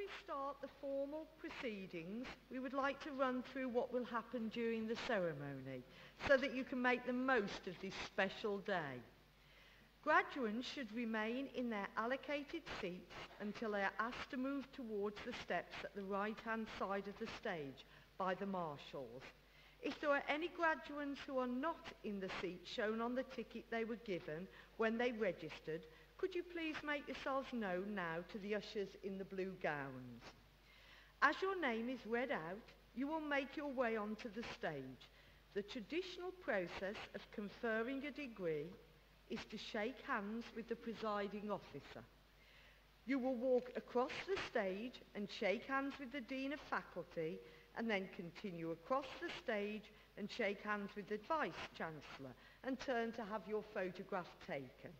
we start the formal proceedings, we would like to run through what will happen during the ceremony so that you can make the most of this special day. Graduates should remain in their allocated seats until they are asked to move towards the steps at the right-hand side of the stage by the marshals. If there are any graduates who are not in the seat shown on the ticket they were given when they registered, could you please make yourselves known now to the ushers in the blue gowns? As your name is read out, you will make your way onto the stage. The traditional process of conferring a degree is to shake hands with the presiding officer. You will walk across the stage and shake hands with the Dean of Faculty, and then continue across the stage and shake hands with the Vice-chancellor and turn to have your photograph taken.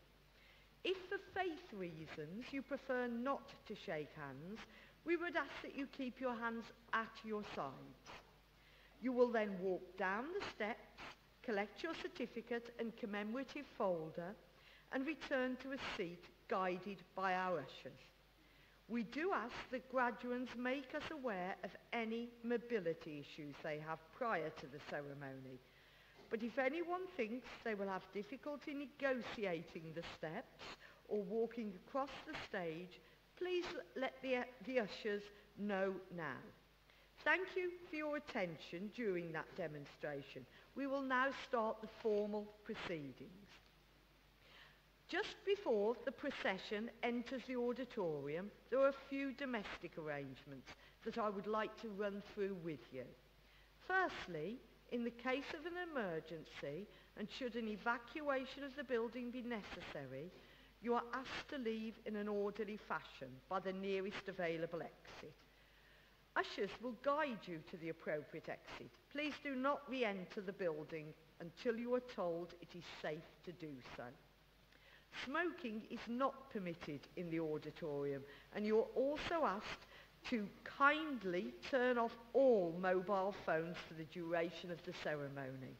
If for faith reasons you prefer not to shake hands, we would ask that you keep your hands at your sides. You will then walk down the steps, collect your certificate and commemorative folder, and return to a seat guided by our ushers. We do ask that graduates make us aware of any mobility issues they have prior to the ceremony. But if anyone thinks they will have difficulty negotiating the steps or walking across the stage, please let the ushers know now. Thank you for your attention during that demonstration. We will now start the formal proceedings. Just before the procession enters the auditorium, there are a few domestic arrangements that I would like to run through with you. Firstly, in the case of an emergency, and should an evacuation of the building be necessary, you are asked to leave in an orderly fashion by the nearest available exit. Ushers will guide you to the appropriate exit. Please do not re-enter the building until you are told it is safe to do so. Smoking is not permitted in the auditorium, and you are also asked to kindly turn off all mobile phones for the duration of the ceremony.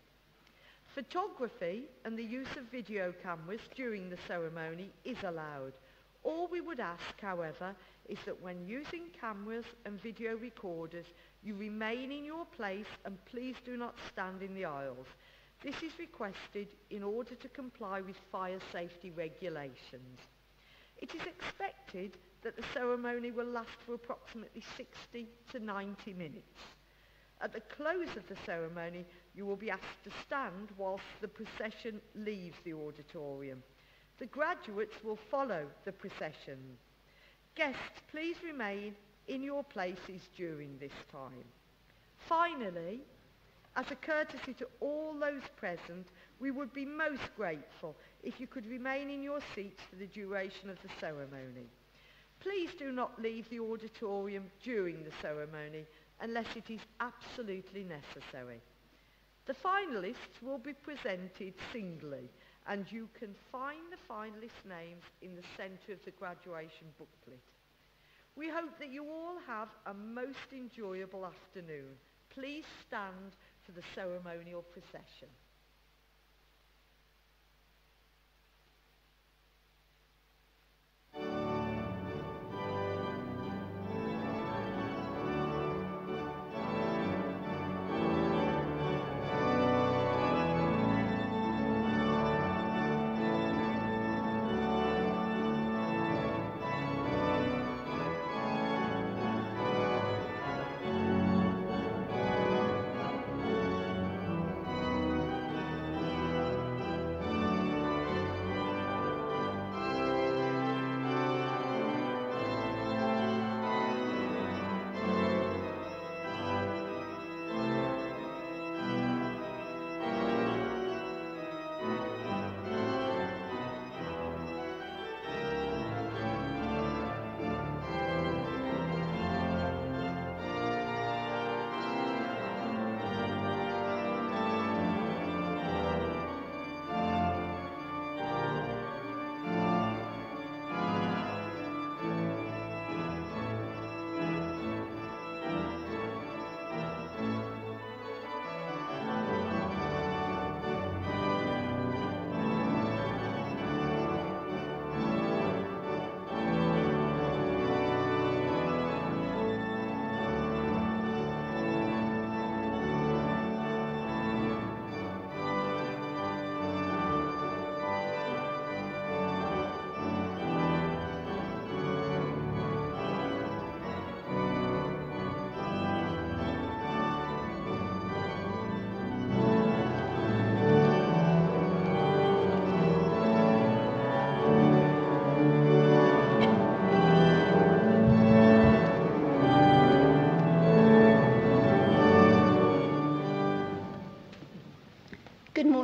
Photography and the use of video cameras during the ceremony is allowed. All we would ask, however, is that when using cameras and video recorders, you remain in your place and please do not stand in the aisles. This is requested in order to comply with fire safety regulations. It is expected that the ceremony will last for approximately 60 to 90 minutes. At the close of the ceremony, you will be asked to stand whilst the procession leaves the auditorium. The graduates will follow the procession. Guests, please remain in your places during this time. Finally, as a courtesy to all those present, we would be most grateful if you could remain in your seats for the duration of the ceremony. Please do not leave the auditorium during the ceremony unless it is absolutely necessary. The finalists will be presented singly, and you can find the finalists' names in the centre of the graduation booklet. We hope that you all have a most enjoyable afternoon. Please stand for the ceremonial procession.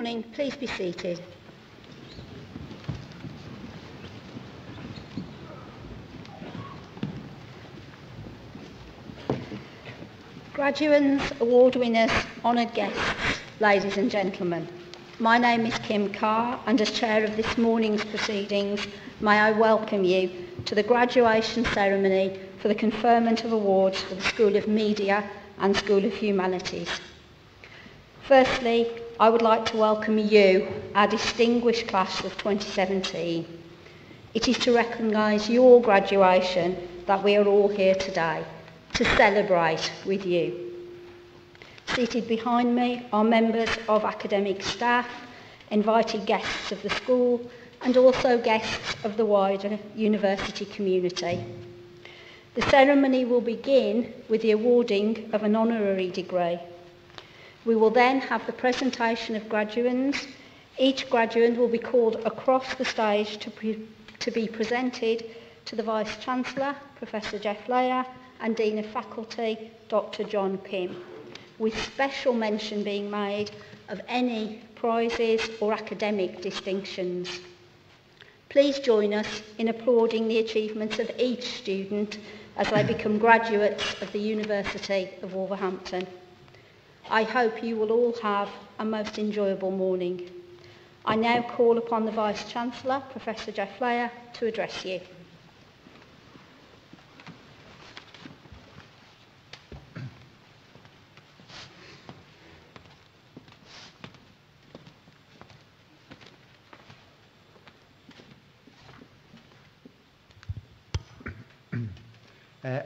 morning. Please be seated. Graduates, award winners, honoured guests, ladies and gentlemen. My name is Kim Carr, and as chair of this morning's proceedings, may I welcome you to the graduation ceremony for the conferment of awards for the School of Media and School of Humanities. Firstly, I would like to welcome you, our distinguished class of 2017. It is to recognise your graduation that we are all here today, to celebrate with you. Seated behind me are members of academic staff, invited guests of the school, and also guests of the wider university community. The ceremony will begin with the awarding of an honorary degree. We will then have the presentation of graduands. Each graduand will be called across the stage to be presented to the Vice-chancellor, Professor Jeff Layer, and Dean of Faculty, Dr. John Pym, with special mention being made of any prizes or academic distinctions. Please join us in applauding the achievements of each student as they become graduates of the University of Wolverhampton. I hope you will all have a most enjoyable morning. I now call upon the Vice-chancellor, Professor Jeff Layer, to address you.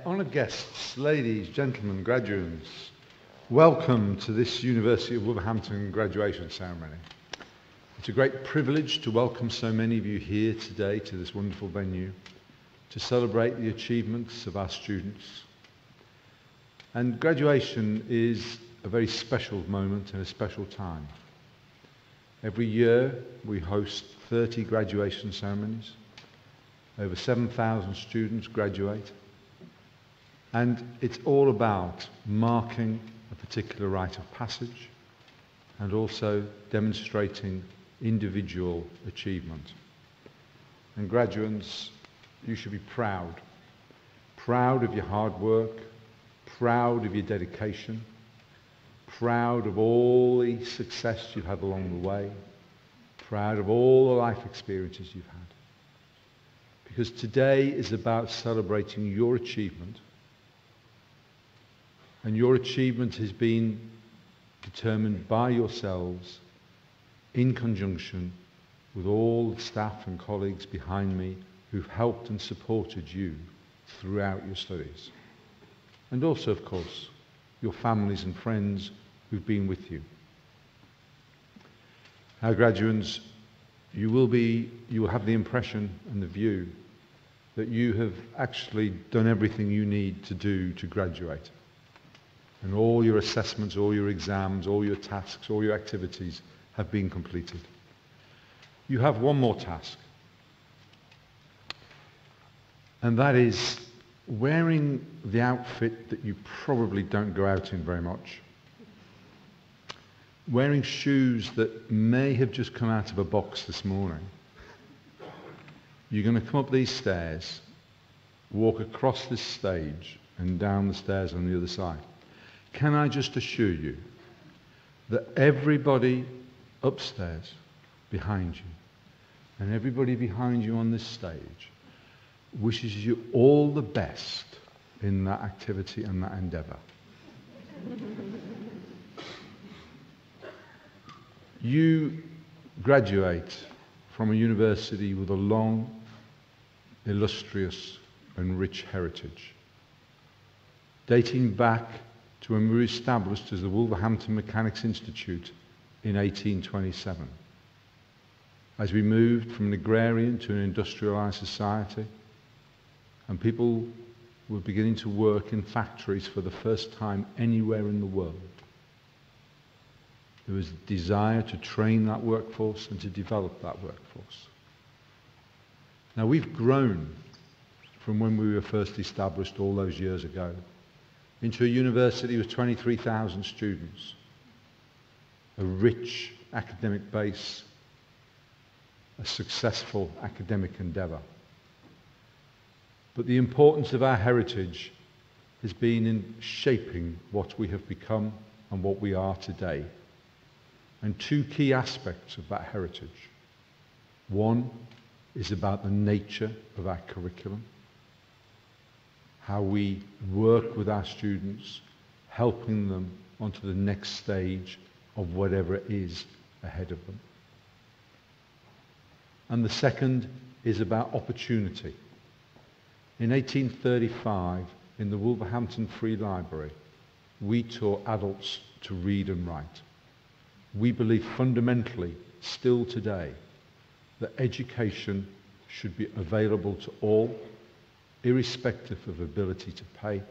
Honoured guests, ladies, gentlemen, graduates, welcome to this University of Wolverhampton graduation ceremony. It's a great privilege to welcome so many of you here today to this wonderful venue to celebrate the achievements of our students. And graduation is a very special moment and a special time. Every year we host 30 graduation ceremonies. Over 7,000 students graduate. And it's all about marking a particular rite of passage and also demonstrating individual achievement. And graduates, you should be proud. Proud of your hard work, proud of your dedication, proud of all the success you've had along the way, proud of all the life experiences you've had. Because today is about celebrating your achievement. And your achievement has been determined by yourselves in conjunction with all the staff and colleagues behind me who've helped and supported you throughout your studies. And also, of course, your families and friends who've been with you. Now, graduates, you will have the impression and the view that you have actually done everything you need to do to graduate. And all your assessments, all your exams, all your tasks, all your activities have been completed. You have one more task. And that is wearing the outfit that you probably don't go out in very much. Wearing shoes that may have just come out of a box this morning. You're going to come up these stairs, walk across this stage and down the stairs on the other side. Can I just assure you that everybody upstairs behind you and everybody behind you on this stage wishes you all the best in that activity and that endeavour. You graduate from a university with a long, illustrious and rich heritage, dating back to when we were established as the Wolverhampton Mechanics Institute in 1827. As we moved from an agrarian to an industrialised society, and people were beginning to work in factories for the first time anywhere in the world. There was a desire to train that workforce and to develop that workforce. Now, we've grown from when we were first established all those years ago into a university with 23,000 students, a rich academic base, a successful academic endeavour. But the importance of our heritage has been in shaping what we have become and what we are today. And two key aspects of that heritage. One is about the nature of our curriculum, how we work with our students, helping them onto the next stage of whatever it is ahead of them. And the second is about opportunity. In 1835, in the Wolverhampton Free Library, we taught adults to read and write. We believe fundamentally, still today, that education should be available to all, irrespective of ability to pay,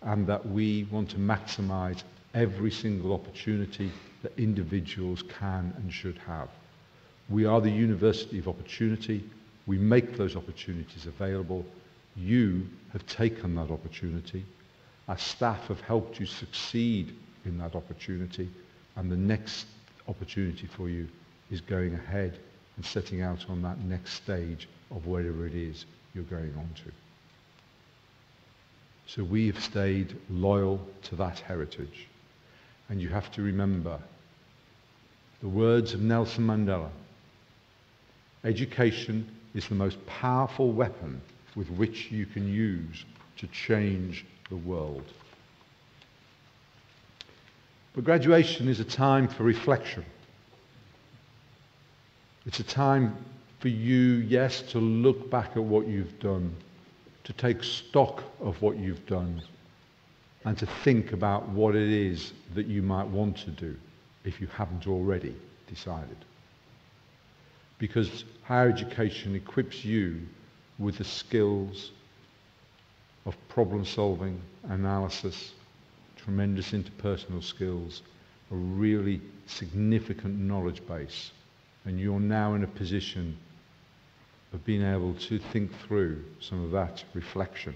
and that we want to maximise every single opportunity that individuals can and should have. We are the University of Opportunity. We make those opportunities available. You have taken that opportunity. Our staff have helped you succeed in that opportunity, and the next opportunity for you is going ahead and setting out on that next stage of whatever it is you're going on to. So we have stayed loyal to that heritage. And you have to remember the words of Nelson Mandela. Education is the most powerful weapon with which you can use to change the world. But graduation is a time for reflection. It's a time for you, yes, to look back at what you've done, to take stock of what you've done, and to think about what it is that you might want to do if you haven't already decided. Because higher education equips you with the skills of problem solving, analysis, tremendous interpersonal skills, a really significant knowledge base. And you're now in a position of being able to think through some of that reflection.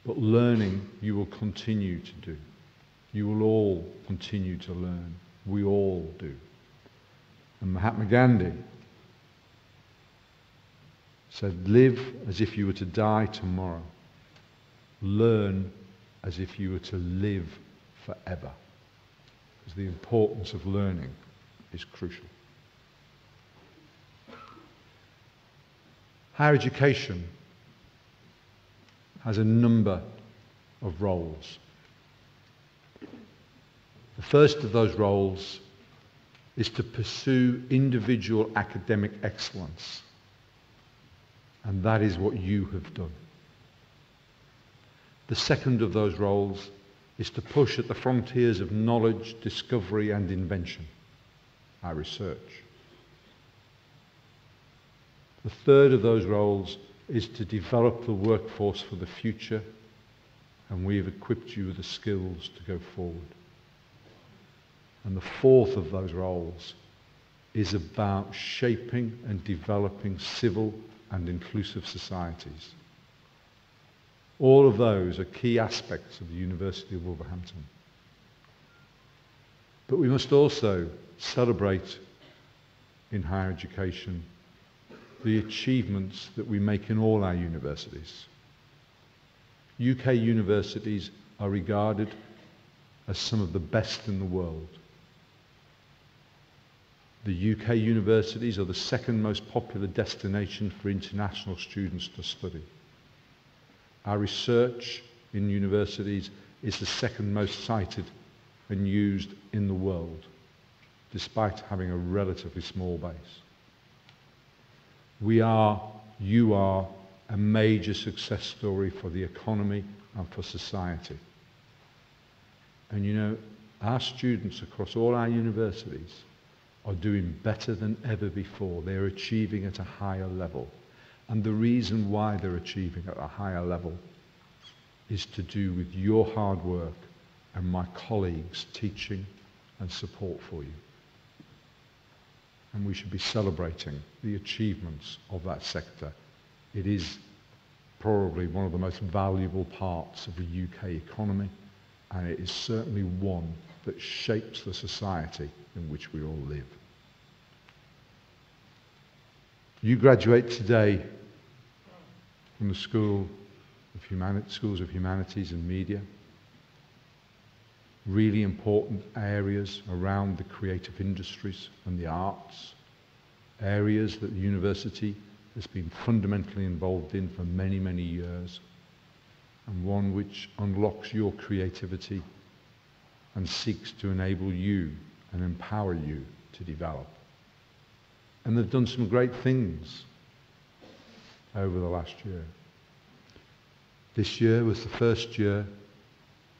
But learning you will continue to do. You will all continue to learn. We all do. And Mahatma Gandhi said, live as if you were to die tomorrow. Learn as if you were to live forever. Because the importance of learning is crucial. Higher education has a number of roles. The first of those roles is to pursue individual academic excellence. And that is what you have done. The second of those roles is to push at the frontiers of knowledge, discovery and invention, our research. The third of those roles is to develop the workforce for the future, and we have equipped you with the skills to go forward. And the fourth of those roles is about shaping and developing civil and inclusive societies. All of those are key aspects of the University of Wolverhampton. But we must also celebrate in higher education the achievements that we make in all our universities. UK universities are regarded as some of the best in the world. The UK universities are the second most popular destination for international students to study. Our research in universities is the second most cited and used in the world, despite having a relatively small base. You are a major success story for the economy and for society. And you know, our students across all our universities are doing better than ever before. They're achieving at a higher level. And the reason why they're achieving at a higher level is to do with your hard work and my colleagues' teaching and support for you. And we should be celebrating the achievements of that sector. It is probably one of the most valuable parts of the UK economy, and it is certainly one that shapes the society in which we all live. You graduate today from the Schools of Humanities and Media. Really important areas around the creative industries and the arts, areas that the university has been fundamentally involved in for many, many years, and one which unlocks your creativity and seeks to enable you and empower you to develop. And they've done some great things over the last year. This year was the first year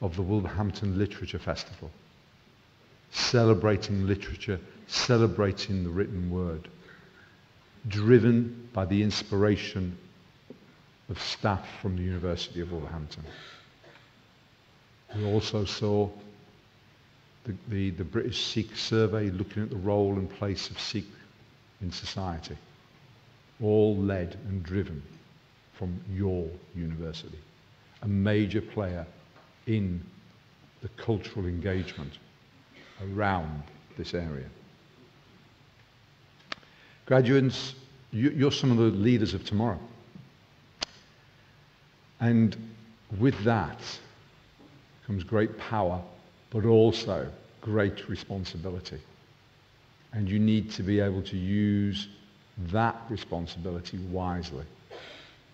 of the Wolverhampton Literature Festival, celebrating literature, celebrating the written word, driven by the inspiration of staff from the University of Wolverhampton. We also saw the British Sikh survey looking at the role and place of Sikh in society, all led and driven from your university, a major player in the cultural engagement around this area. Graduates, you're some of the leaders of tomorrow. And with that comes great power, but also great responsibility. And you need to be able to use that responsibility wisely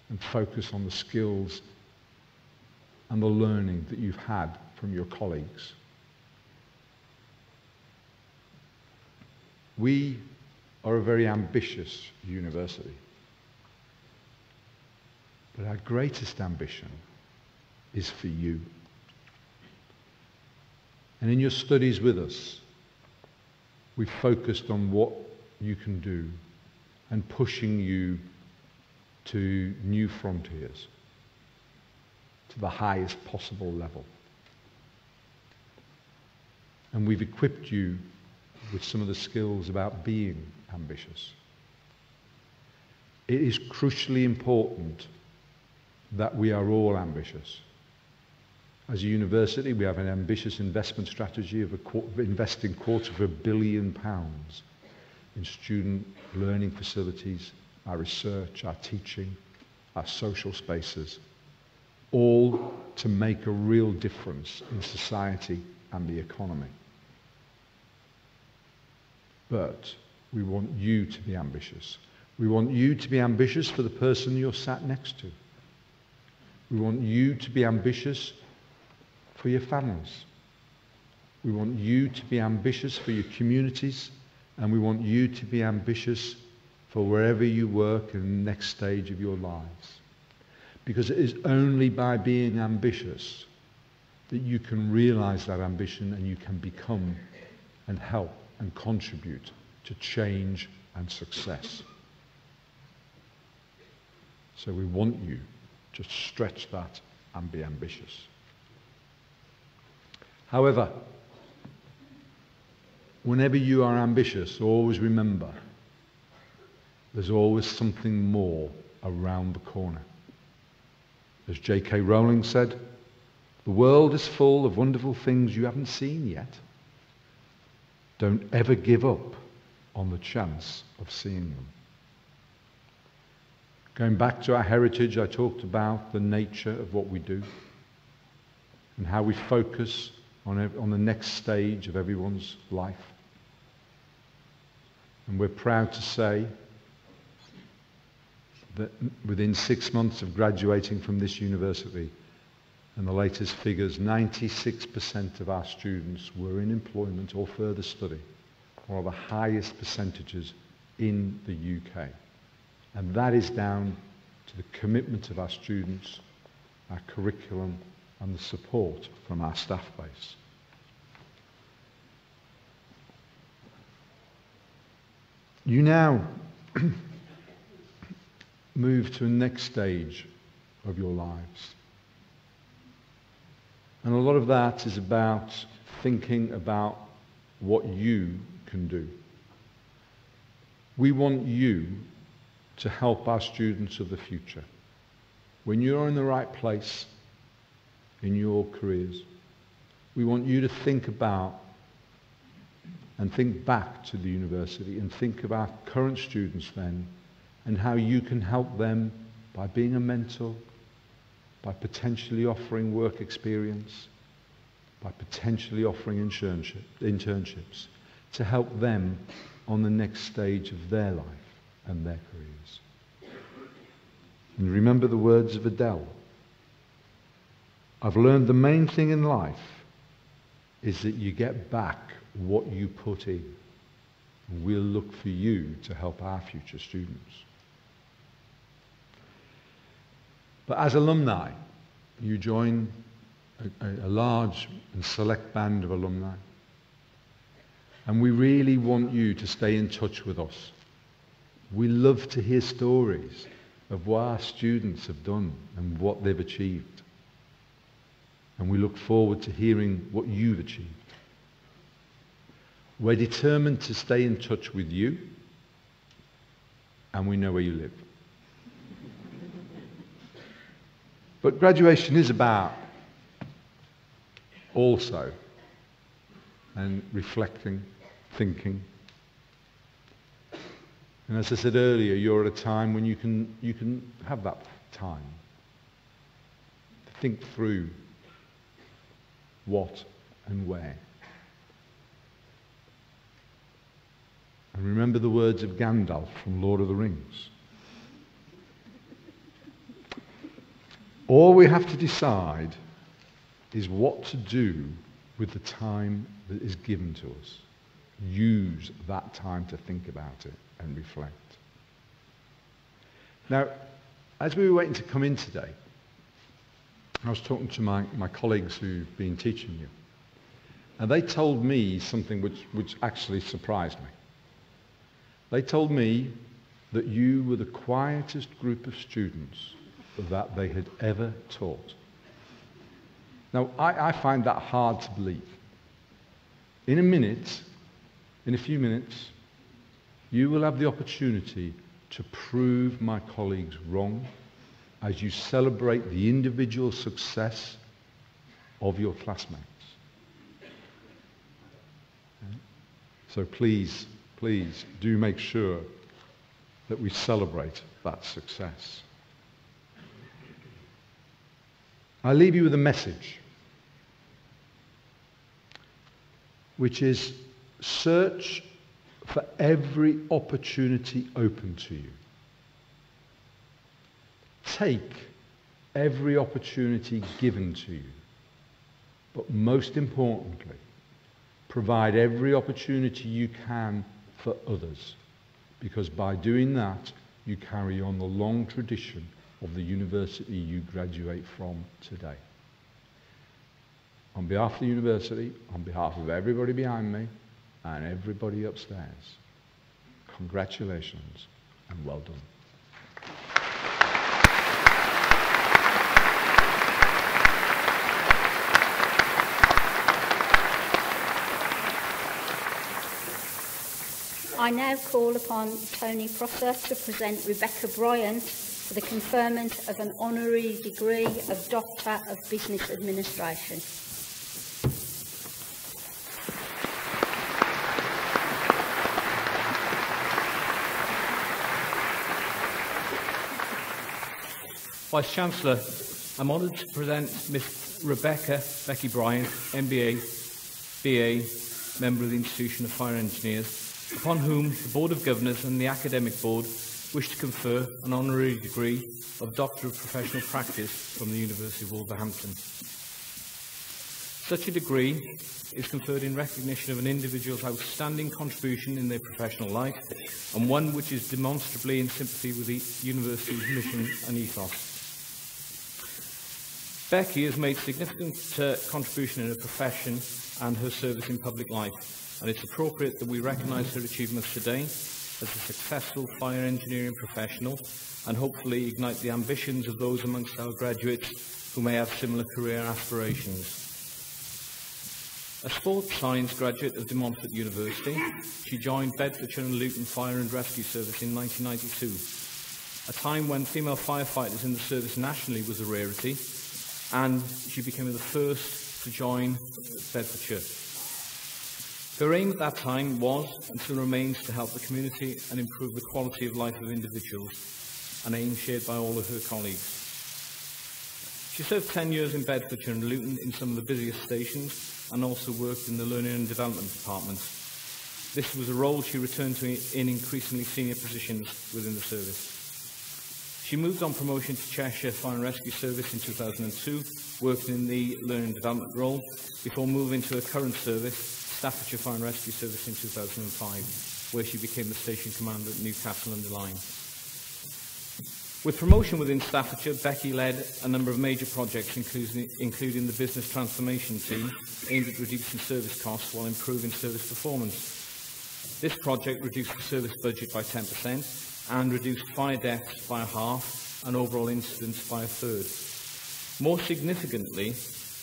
and focus on the skills and the learning that you've had from your colleagues. We are a very ambitious university. But our greatest ambition is for you. And in your studies with us, we've focused on what you can do and pushing you to new frontiers, to the highest possible level. And we've equipped you with some of the skills about being ambitious. It is crucially important that we are all ambitious. As a university, we have an ambitious investment strategy of investing £250 million in student learning facilities, our research, our teaching, our social spaces, all to make a real difference in society and the economy. But we want you to be ambitious. We want you to be ambitious for the person you're sat next to. We want you to be ambitious for your families. We want you to be ambitious for your communities, and we want you to be ambitious for wherever you work in the next stage of your lives. Because it is only by being ambitious that you can realize that ambition and you can become and help and contribute to change and success. So we want you to stretch that and be ambitious. However, whenever you are ambitious, always remember there's always something more around the corner. As J.K. Rowling said, the world is full of wonderful things you haven't seen yet. Don't ever give up on the chance of seeing them. Going back to our heritage, I talked about the nature of what we do and how we focus on the next stage of everyone's life. And we're proud to say that within 6 months of graduating from this university, and the latest figures, 96% of our students were in employment or further study, one of the highest percentages in the UK. And that is down to the commitment of our students, our curriculum, and the support from our staff base. You now move to a next stage of your lives. And a lot of that is about thinking about what you can do. We want you to help our students of the future. When you're in the right place in your careers, we want you to think about and think back to the university and think of our current students then and how you can help them by being a mentor, by potentially offering work experience, by potentially offering internships to help them on the next stage of their life and their careers. And remember the words of Adele. I've learned the main thing in life is that you get back what you put in. And we'll look for you to help our future students. But as alumni, you join a large and select band of alumni. And we really want you to stay in touch with us. We love to hear stories of what our students have done and what they've achieved. And we look forward to hearing what you've achieved. We're determined to stay in touch with you, and we know where you live. But graduation is about also and reflecting, thinking. And as I said earlier, you're at a time when you can have that time to think through what and where. And remember the words of Gandalf from Lord of the Rings. All we have to decide is what to do with the time that is given to us. Use that time to think about it and reflect. Now, as we were waiting to come in today, I was talking to my colleagues who've been teaching you, and they told me something which actually surprised me. They told me that you were the quietest group of students that they had ever taught. Now, I find that hard to believe. In a few minutes, you will have the opportunity to prove my colleagues wrong as you celebrate the individual success of your classmates. So please do make sure that we celebrate that success. I leave you with a message, which is search for every opportunity open to you. Take every opportunity given to you. But most importantly, provide every opportunity you can for others. Because by doing that, you carry on the long tradition of the university you graduate from today. On behalf of the university, on behalf of everybody behind me, and everybody upstairs, congratulations and well done. I now call upon Tony Prosser to present Rebecca Bryant for the conferment of an honorary degree of Doctor of Business Administration. Vice-chancellor, I'm honoured to present Miss Becky Bryant, MBA, BA, member of the Institution of Fire Engineers, upon whom the Board of Governors and the Academic Board wish to confer an honorary degree of Doctor of Professional Practice from the University of Wolverhampton. Such a degree is conferred in recognition of an individual's outstanding contribution in their professional life, and one which is demonstrably in sympathy with the university's mission and ethos. Becky has made significant contribution in her profession and her service in public life, and it's appropriate that we recognise her achievements today as a successful fire engineering professional and hopefully ignite the ambitions of those amongst our graduates who may have similar career aspirations. A sports science graduate of De Montfort University, she joined Bedfordshire and Luton Fire and Rescue Service in 1992, a time when female firefighters in the service nationally was a rarity, and she became the first to join Bedfordshire. Her aim at that time was, and still remains, to help the community and improve the quality of life of individuals, an aim shared by all of her colleagues. She served 10 years in Bedfordshire and Luton in some of the busiest stations, and also worked in the Learning and Development Department. This was a role she returned to in increasingly senior positions within the service. She moved on promotion to Cheshire Fire and Rescue Service in 2002, working in the Learning and Development role, before moving to her current service, Staffordshire Fire and Rescue Service, in 2005, where she became the station commander at Newcastle-under-Lyme. With promotion within Staffordshire, Becky led a number of major projects, including the business transformation team, aimed at reducing service costs while improving service performance. This project reduced the service budget by 10% and reduced fire deaths by a half and overall incidents by a third. More significantly,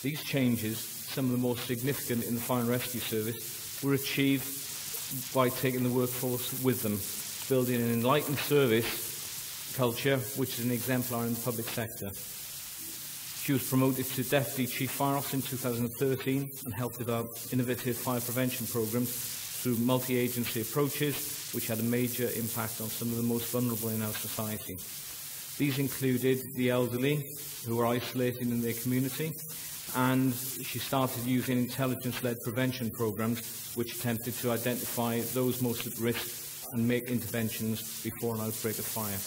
these changes, some of the most significant in the Fire and Rescue Service, were achieved by taking the workforce with them, building an enlightened service culture which is an exemplar in the public sector. She was promoted to Deputy Chief Fire Officer in 2013 and helped develop innovative fire prevention programs through multi-agency approaches, which had a major impact on some of the most vulnerable in our society. These included the elderly, who were isolated in their community, and she started using intelligence-led prevention programs, which attempted to identify those most at risk and make interventions before an outbreak of fire.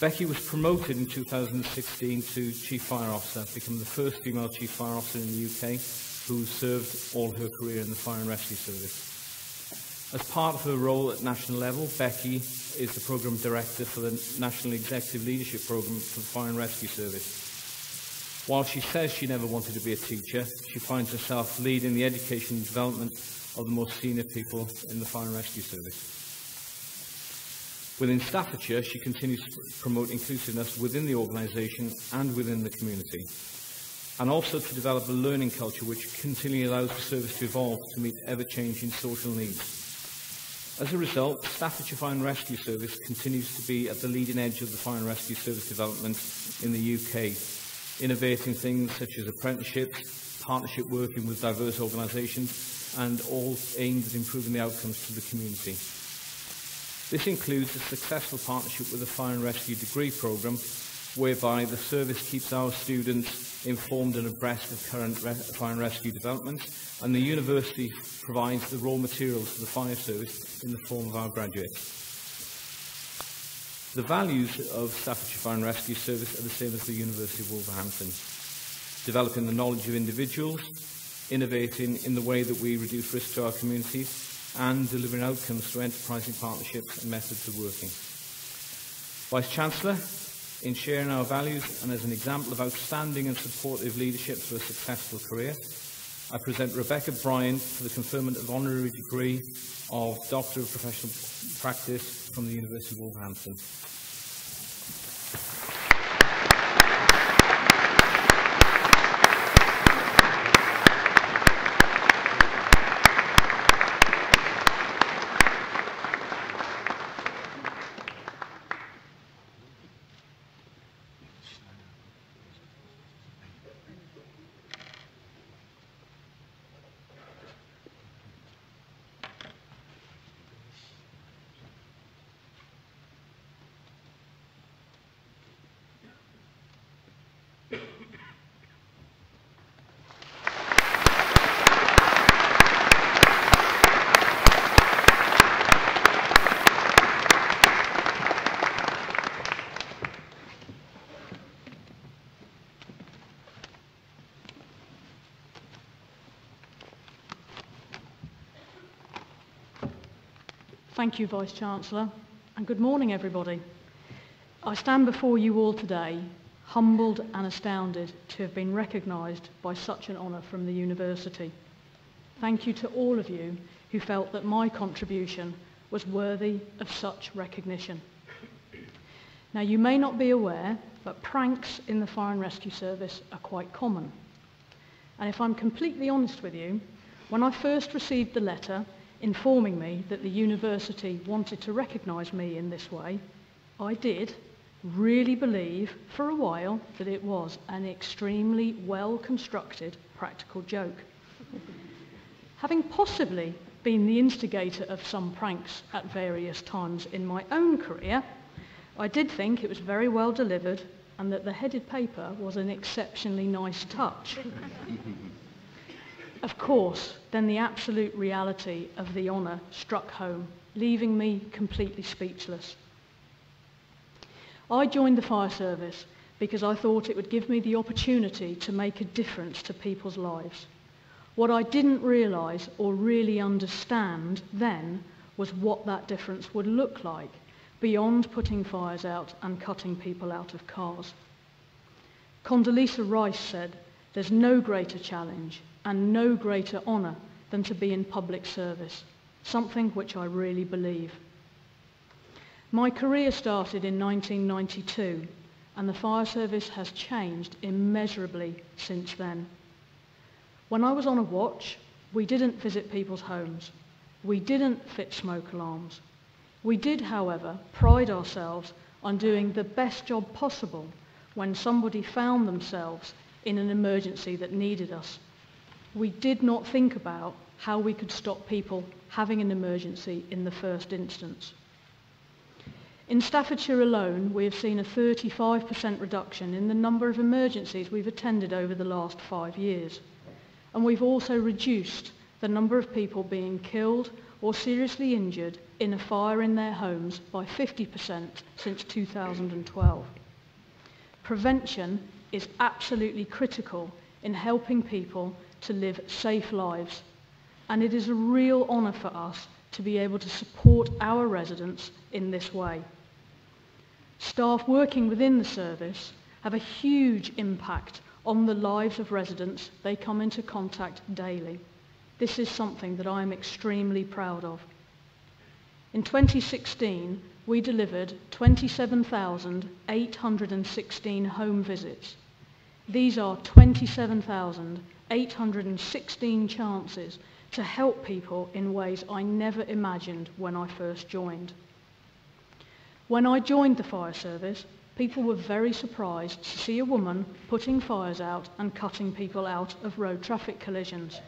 Becky was promoted in 2016 to Chief Fire Officer, becoming the first female Chief Fire Officer in the UK who served all her career in the Fire and Rescue Service. As part of her role at national level, Becky is the Programme Director for the National Executive Leadership Programme for the Fire and Rescue Service. While she says she never wanted to be a teacher, she finds herself leading the education and development of the most senior people in the Fire and Rescue Service. Within Staffordshire, she continues to promote inclusiveness within the organisation and within the community, and also to develop a learning culture which continually allows the service to evolve to meet ever-changing social needs. As a result, Staffordshire Fire and Rescue Service continues to be at the leading edge of the fire and rescue service development in the UK, innovating things such as apprenticeships, partnership working with diverse organisations, and all aimed at improving the outcomes to the community. This includes a successful partnership with the Fire and Rescue Degree Programme, whereby the service keeps our students informed and abreast of current fire and rescue developments, and the university provides the raw materials for the fire service in the form of our graduates. The values of Staffordshire Fire and Rescue Service are the same as the University of Wolverhampton: developing the knowledge of individuals, innovating in the way that we reduce risk to our communities, and delivering outcomes through enterprising partnerships and methods of working. Vice-chancellor, in sharing our values and as an example of outstanding and supportive leadership for a successful career, I present Rebecca Bryant for the conferment of honorary degree of Doctor of Professional Practice from the University of Wolverhampton. Thank you, Vice-Chancellor, and good morning, everybody. I stand before you all today, humbled and astounded to have been recognised by such an honour from the University. Thank you to all of you who felt that my contribution was worthy of such recognition. Now, you may not be aware, but pranks in the Fire and Rescue Service are quite common. And if I'm completely honest with you, when I first received the letter informing me that the university wanted to recognise me in this way, I did really believe for a while that it was an extremely well-constructed practical joke. Having possibly been the instigator of some pranks at various times in my own career, I did think it was very well delivered and that the headed paper was an exceptionally nice touch. Of course, then the absolute reality of the honour struck home, leaving me completely speechless. I joined the fire service because I thought it would give me the opportunity to make a difference to people's lives. What I didn't realise or really understand then was what that difference would look like, beyond putting fires out and cutting people out of cars. Condoleezza Rice said, "There's no greater challenge and no greater honour than to be in public service," something which I really believe. My career started in 1992, and the fire service has changed immeasurably since then. When I was on a watch, we didn't visit people's homes. We didn't fit smoke alarms. We did, however, pride ourselves on doing the best job possible when somebody found themselves in an emergency that needed us. We did not think about how we could stop people having an emergency in the first instance. In Staffordshire alone, we have seen a 35% reduction in the number of emergencies we've attended over the last 5 years. And we've also reduced the number of people being killed or seriously injured in a fire in their homes by 50% since 2012. Prevention is absolutely critical in helping people to live safe lives, and it is a real honour for us to be able to support our residents in this way. Staff working within the service have a huge impact on the lives of residents they come into contact daily. This is something that I am extremely proud of. In 2016, we delivered 27,816 home visits. These are 27,816 chances to help people in ways I never imagined when I first joined. When I joined the fire service, people were very surprised to see a woman putting fires out and cutting people out of road traffic collisions.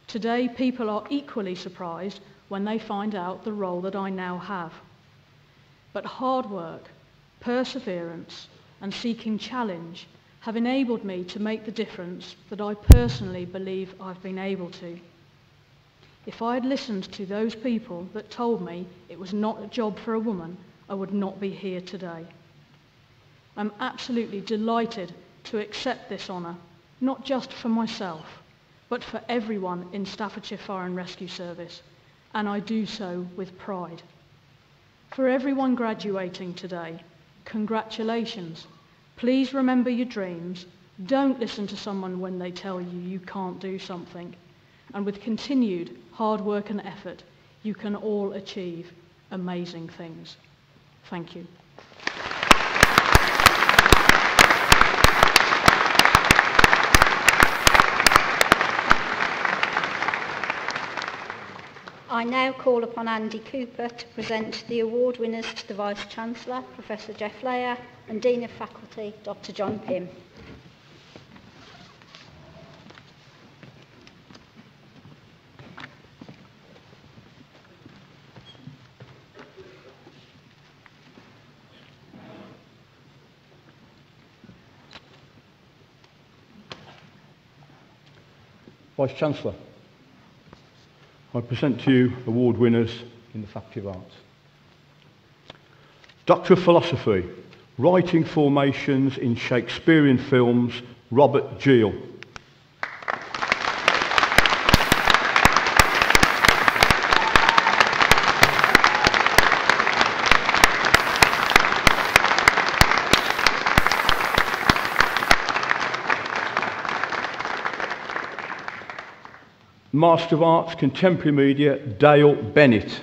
Today, people are equally surprised when they find out the role that I now have. But hard work, perseverance, and seeking challenge have enabled me to make the difference that I personally believe I've been able to. If I had listened to those people that told me it was not a job for a woman, I would not be here today. I'm absolutely delighted to accept this honour, not just for myself, but for everyone in Staffordshire Fire and Rescue Service, and I do so with pride. For everyone graduating today, congratulations. Please remember your dreams. Don't listen to someone when they tell you you can't do something. And with continued hard work and effort, you can all achieve amazing things. Thank you. I now call upon Andy Cooper to present the award winners to the Vice-chancellor, Professor Jeff Layer, and Dean of Faculty, Dr. John Pym. Vice-chancellor, I present to you award winners in the Faculty of Arts. Doctor of Philosophy, Writing Formations in Shakespearean Films, Robert Geel. Master of Arts, Contemporary Media, Dale Bennett.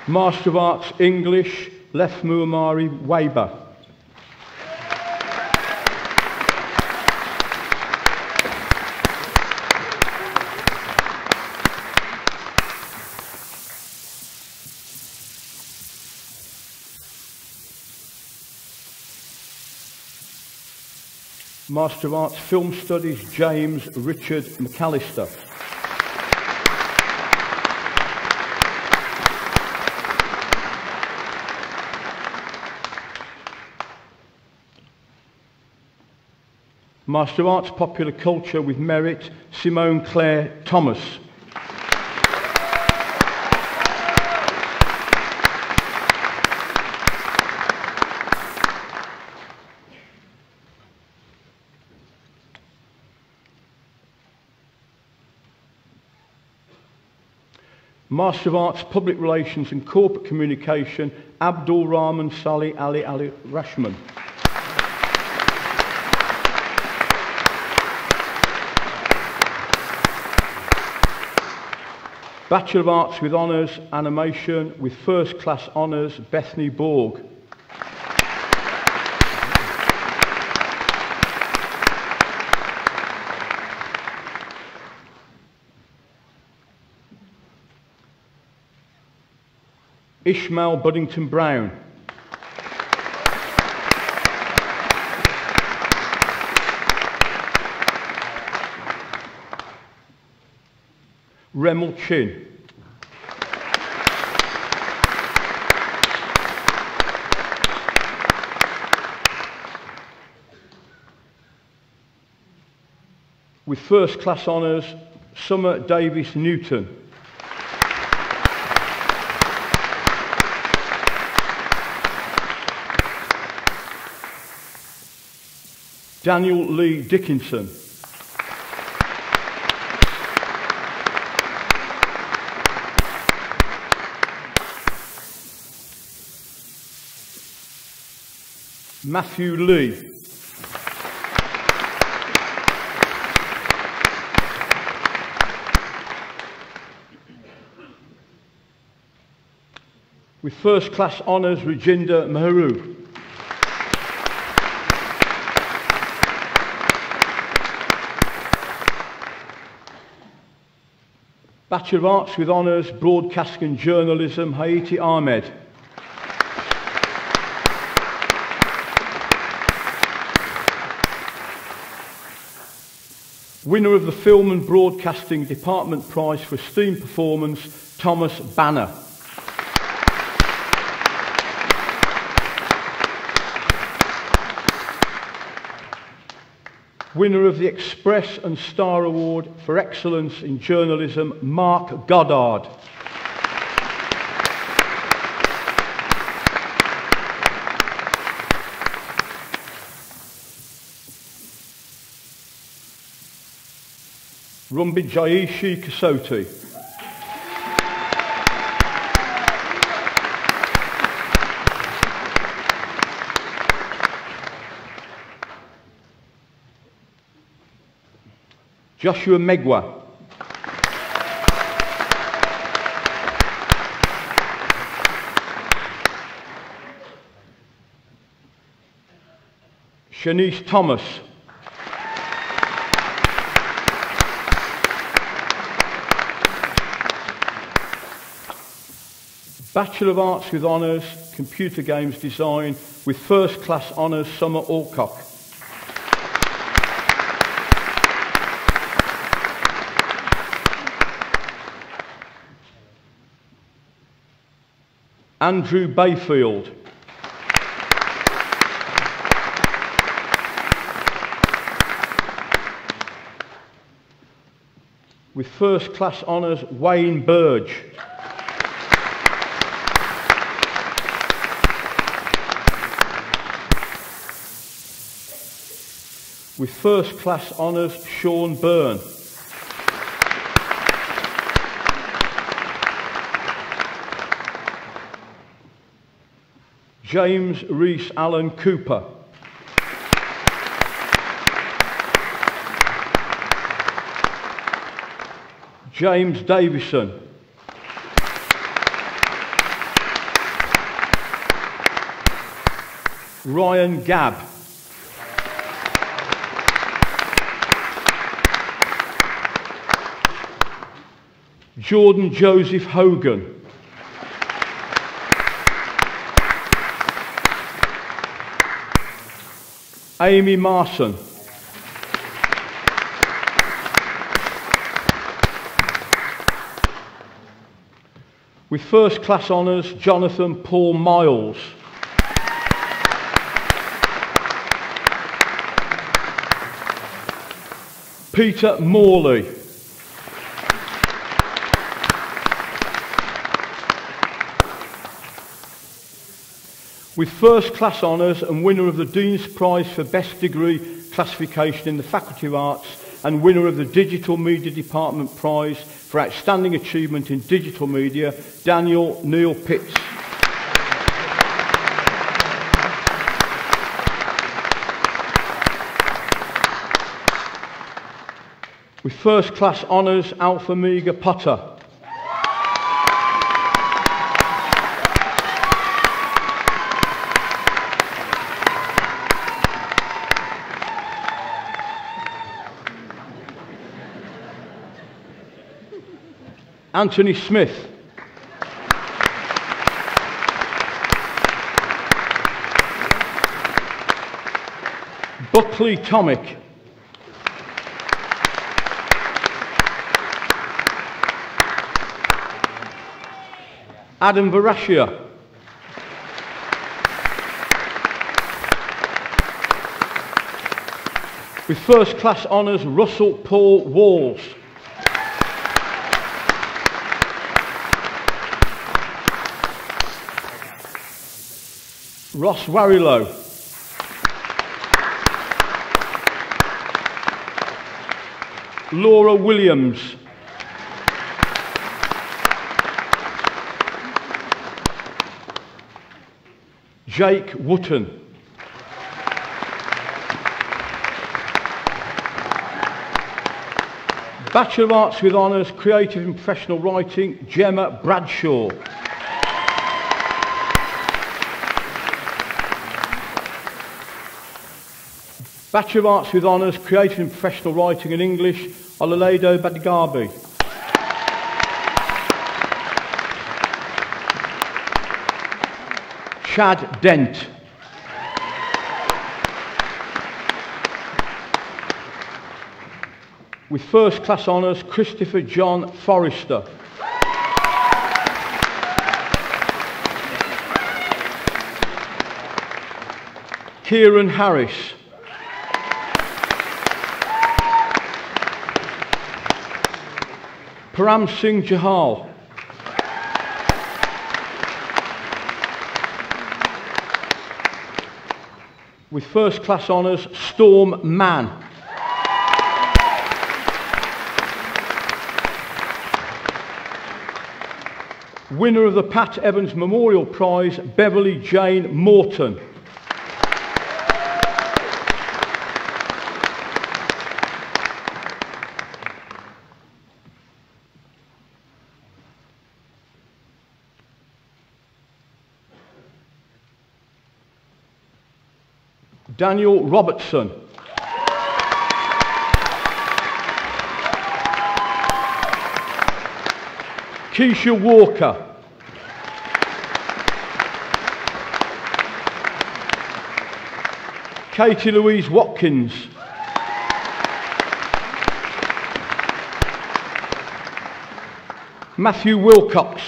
Master of Arts, English, Lef Muammari Weber. Master of Arts, Film Studies, James Richard McAllister. Master of Arts, Popular Culture with Merit, Simone Claire Thomas. Master of Arts, Public Relations and Corporate Communication, Abdul Rahman Salih Ali Rashman. Bachelor of Arts with Honours, Animation, with First Class Honours, Bethany Borg. Ishmael Buddington Brown. Remel Chin. With First Class Honours, Summer Davis Newton. Daniel Lee Dickinson. Matthew Lee. With First Class Honours, Rajinder Mehru. Bachelor of Arts with Honours, Broadcasting and Journalism, Haiti Ahmed. Winner of the Film and Broadcasting Department Prize for Esteemed Performance, Thomas Banner. Winner of the Express and Star Award for Excellence in Journalism, Mark Goddard. Rumbi Jaishi Kasoti. Joshua Megwa. Shanice Thomas. Bachelor of Arts with Honours, Computer Games Design, with First Class Honours, Summer Alcock. Andrew Bayfield. With First Class Honours, Wayne Burge. With First Class Honours, Sean Byrne. James Rees Allen Cooper. James Davison. Ryan Gabb. Jordan Joseph Hogan. Amy Marson. With first class honours, Jonathan Paul Miles. Peter Morley. With first class honours and winner of the Dean's Prize for Best Degree Classification in the Faculty of Arts and winner of the Digital Media Department Prize for Outstanding Achievement in Digital Media, Daniel Neil Pitts. With first class honours, Alpha Mega Potter. Anthony Smith. Buckley Tomic. Adam Varashia. With first class honours, Russell Paul Walls. Ross Warrilow. Laura Williams. Jake Wotton. Bachelor of Arts with Honours, Creative and Professional Writing, Gemma Bradshaw. Bachelor of Arts with Honours, Creative and Professional Writing in English, Olaledo Badigabi. Chad Dent. With first class honours, Christopher John Forrester. Kieran Harris. Param Singh Jahal. With first class honours, Storm Mann. Winner of the Pat Evans Memorial Prize, Beverly Jane Morton. Daniel Robertson. Keisha Walker. Katie Louise Watkins. Matthew Wilcox.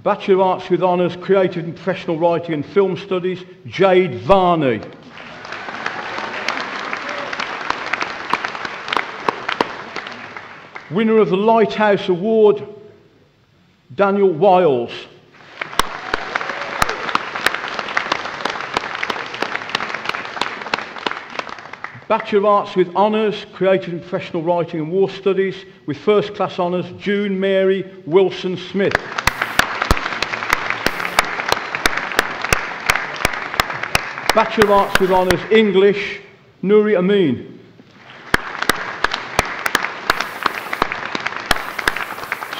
Bachelor of Arts with Honours, Creative and Professional Writing and Film Studies, Jade Varney. Winner of the Lighthouse Award, Daniel Wiles. Bachelor of Arts with Honours, Creative and Professional Writing and War Studies, with First Class Honours, June Mary Wilson Smith. Bachelor of Arts with Honours, English, Nuri Amin.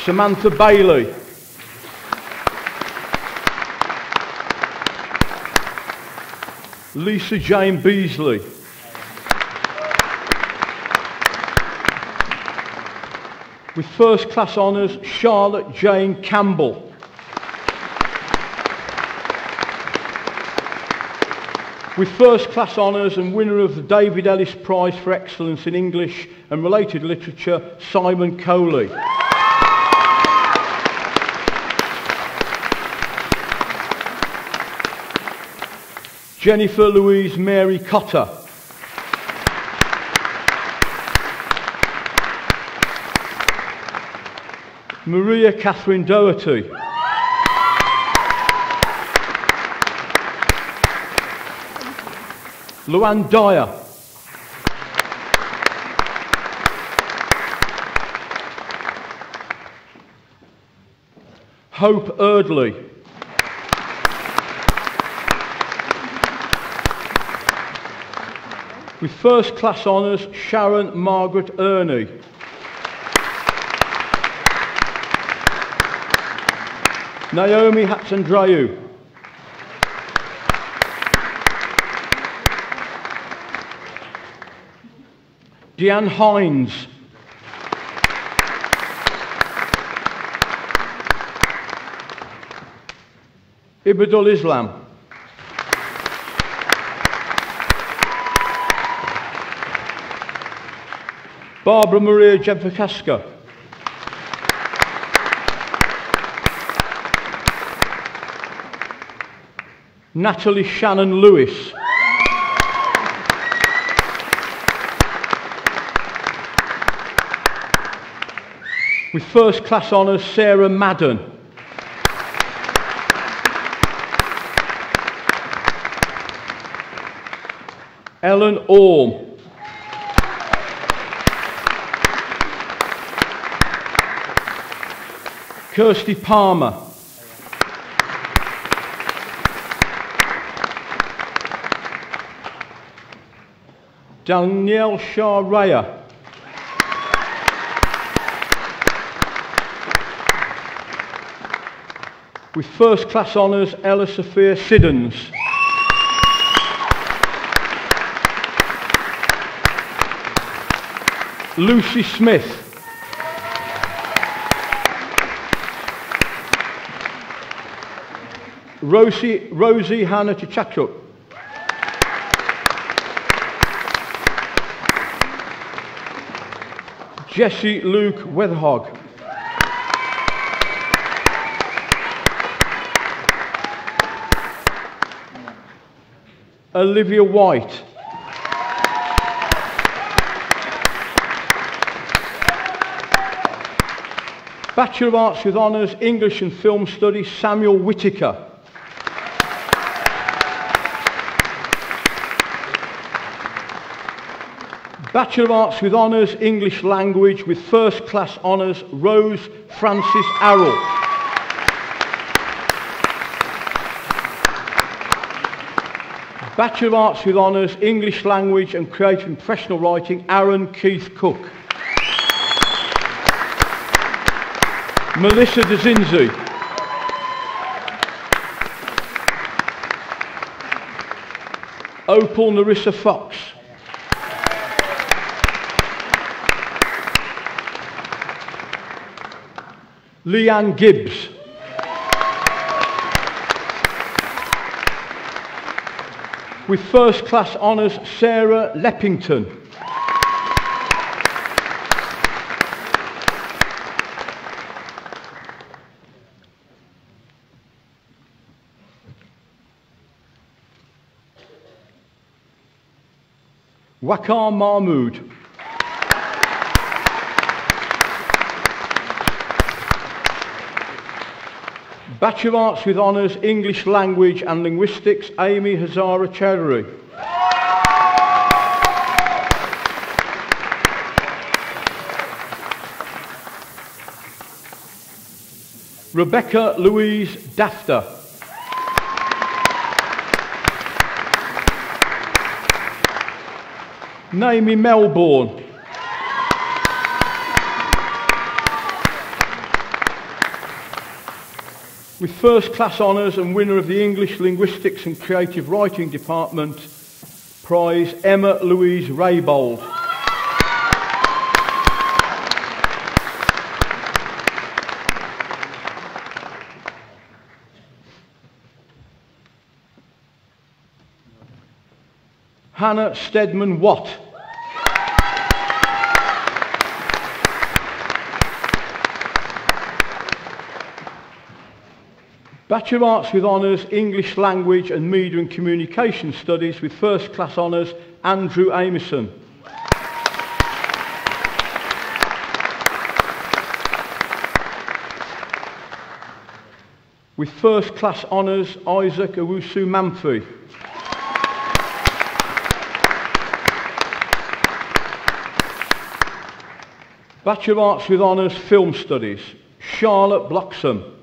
Samantha Bailey. Lisa Jane Beasley. With First Class Honours, Charlotte Jane Campbell. With first class honours and winner of the David Ellis Prize for Excellence in English and Related Literature, Simon Coley. Jennifer Louise Mary Cotter. Maria Catherine Doherty. Luann Dyer. Hope Erdley. With first class honours, Sharon Margaret Ernie. Naomi Hatzandreou. Deanne Hines. Ibadul Islam. Barbara Maria Jevakaska. Natalie Shannon Lewis. With first class honours, Sarah Madden. Ellen Orme. Kirsty Palmer. Danielle Shah Raya. With first class honours, Ella Sophia Siddons. Lucy Smith. Rosie Hannah Chichachuk. Jesse Luke Weatherhog. Olivia White. Bachelor of Arts with Honours, English and Film Studies, Samuel Whittaker. Bachelor of Arts with Honours, English Language with First Class Honours, Rose Francis Arrell. Bachelor of Arts with Honours, English Language and Creative and Professional Writing, Aaron Keith Cook. Melissa DeZinzi. Opal Narissa Fox. Leanne Gibbs. With first class honours, Sarah Leppington. Waqar Mahmood. Bachelor of Arts with Honours, English Language and Linguistics, Amy Hazara Chowdhury. Rebecca Louise Dafter. Naomi Melbourne. With first class honours and winner of the English Linguistics and Creative Writing Department Prize, Emma Louise Raybold. Hannah Stedman Watt. Bachelor of Arts with Honours, English Language and Media and Communication Studies with First Class Honours, Andrew Amison. With First Class Honours, Isaac Owusu-Mamfi. Bachelor of Arts with Honours, Film Studies, Charlotte Bloxham.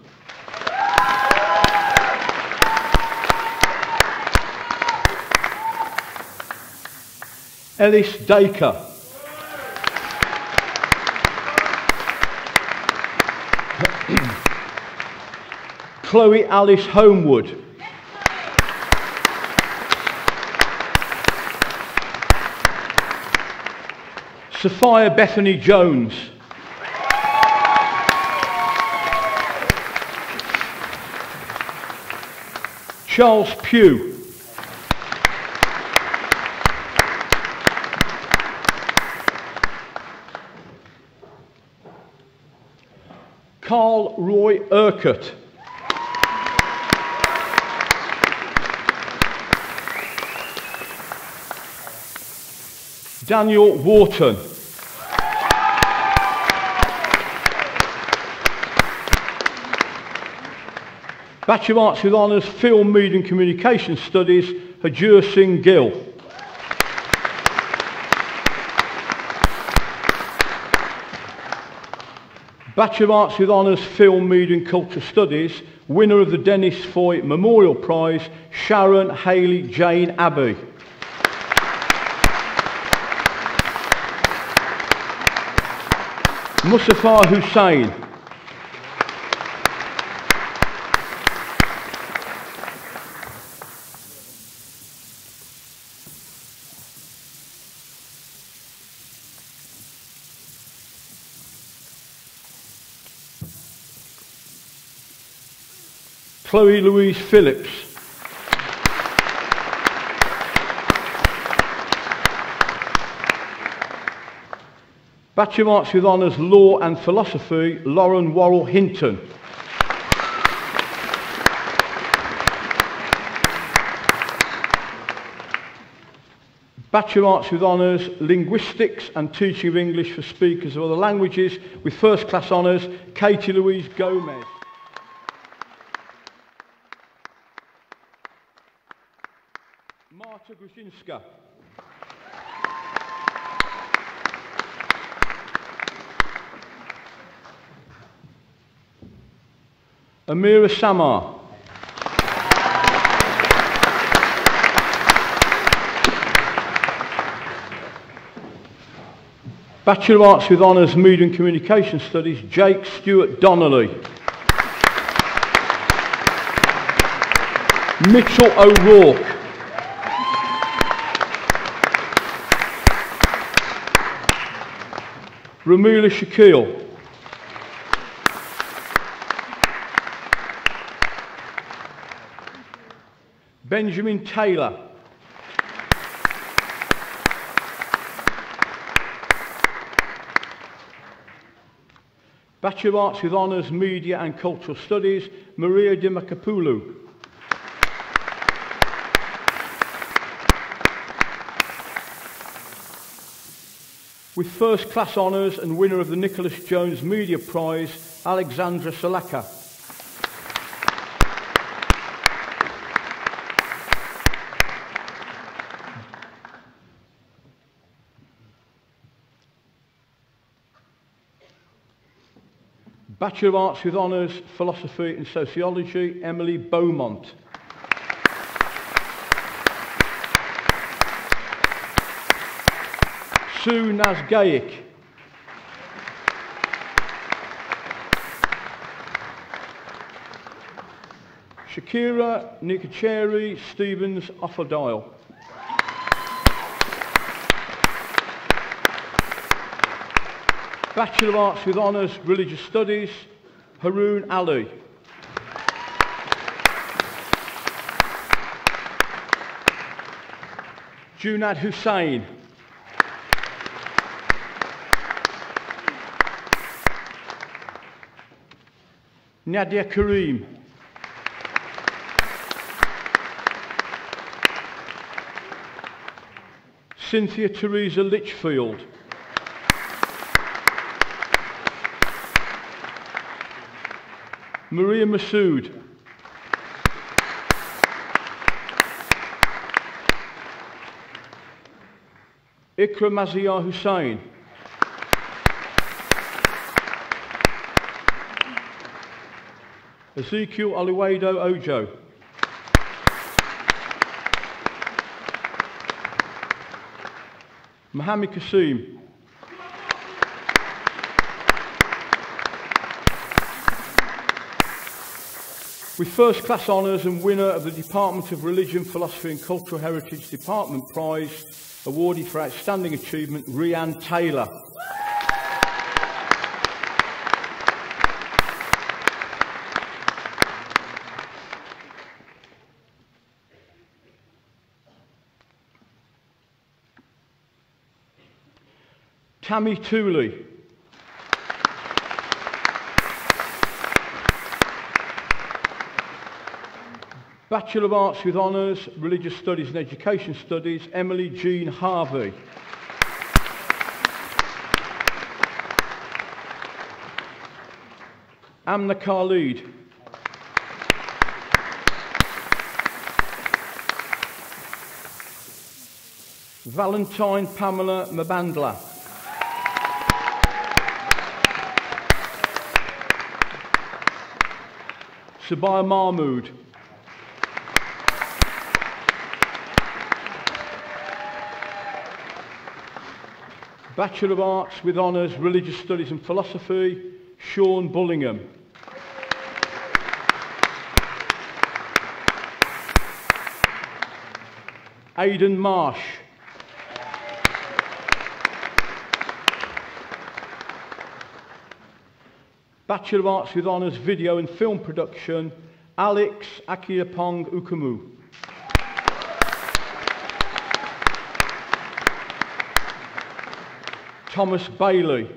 Ellis Dacre. Chloe Alice Homewood. Sophia Bethany Jones. Charles Pugh. Carl Roy Urquhart. Daniel Wharton. Bachelor of Arts with Honours, Film, Media and Communication Studies, Hajur Singh Gill. Bachelor of Arts with Honours, Film, Media and Culture Studies, winner of the Dennis Foy Memorial Prize, Sharon Haley Jane Abbey. Mustafa Hussain. Chloe Louise Phillips. Bachelor of Arts with Honours, Law and Philosophy, Lauren Worrell Hinton. Bachelor of Arts with Honours, Linguistics and Teaching of English for Speakers of Other Languages with First Class Honours, Katie Louise Gomez. Marta Gruszinska. Amira Samar. Bachelor of Arts with Honours, Media and Communication Studies, Jake Stewart Donnelly. Mitchell O'Rourke. Ramila Shakil. Benjamin Taylor. Bachelor of Arts with Honours, Media and Cultural Studies, Maria Dimakapulu. With First Class Honours and winner of the Nicholas Jones Media Prize, Alexandra Salaka. Bachelor of Arts with Honours, Philosophy and Sociology, Emily Beaumont. Sue Nazgaic. Shakira Nikacheri Stevens Offerdale. Bachelor of Arts with Honours, Religious Studies, Haroon Ali. Junad Hussain. Nadia Karim. Cynthia Teresa Litchfield. Maria Masood. Ikra Maziyar Hussain. Ezekiel Aliwedo Ojo. Mohammed Kasim. With first class honours and winner of the Department of Religion, Philosophy and Cultural Heritage Department Prize, awarded for outstanding achievement, Rhiann Taylor. Tammy Tooley. Bachelor of Arts with Honours, Religious Studies and Education Studies, Emily Jean Harvey. Amna Khalid. Valentine Pamela Mabandla. Sabaya Mahmood. Bachelor of Arts with Honours, Religious Studies and Philosophy, Sean Bullingham. Aidan Marsh. Bachelor of Arts with Honours, Video and Film Production, Alex Akirapong Ukumu. Thomas Bailey.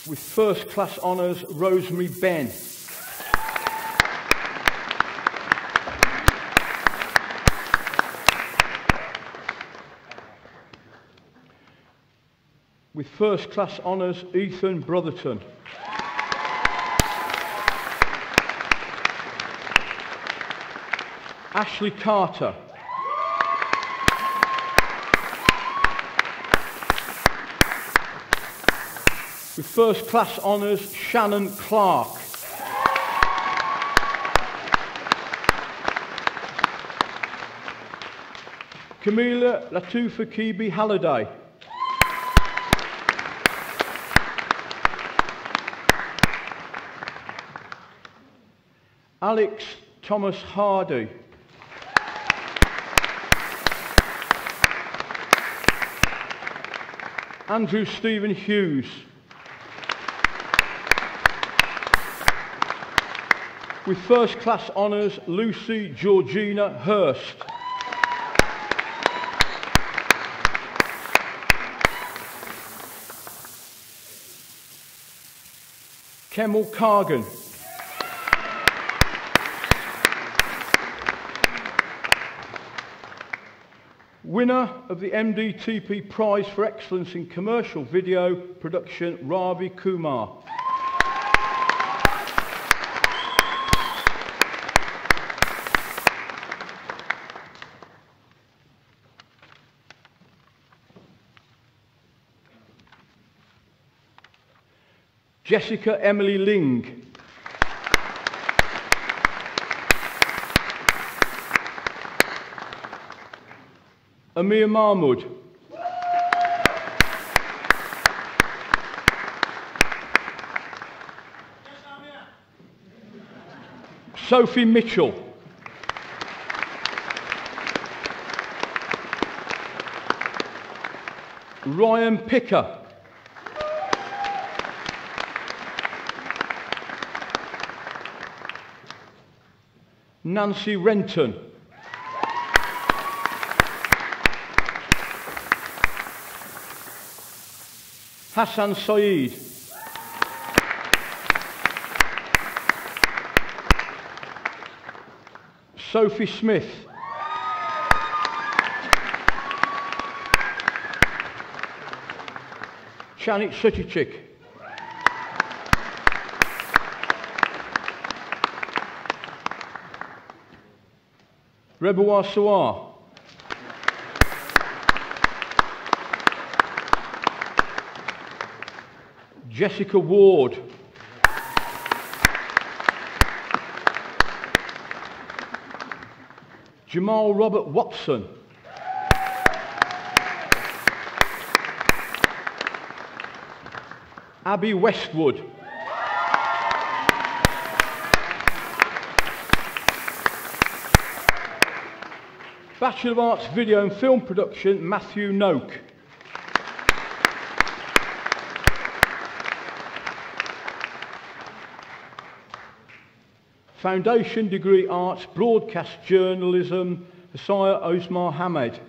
With first class honours, Rosemary Ben. With first class honours, Ethan Brotherton. Ashley Carter. With first class honours, Shannon Clark. Camila Latufa Kibi Halliday. Alex Thomas Hardy. Andrew Stephen Hughes. With first class honours, Lucy Georgina Hurst. Kemal Kargan. Winner of the MDTP Prize for Excellence in Commercial Video Production, Ravi Kumar. Jessica Emily Ling. Amir Mahmood. Sophie Mitchell. Ryan Picker. Nancy Renton. Hassan Saeed. Sophie Smith. Janet Suttichik. Rebawa Sawar. Jessica Ward. Jamal Robert Watson. Abby Westwood. Bachelor of Arts Video and Film Production, Matthew Noak. Foundation Degree Arts, Broadcast Journalism, Hosaya Osmar Hamed.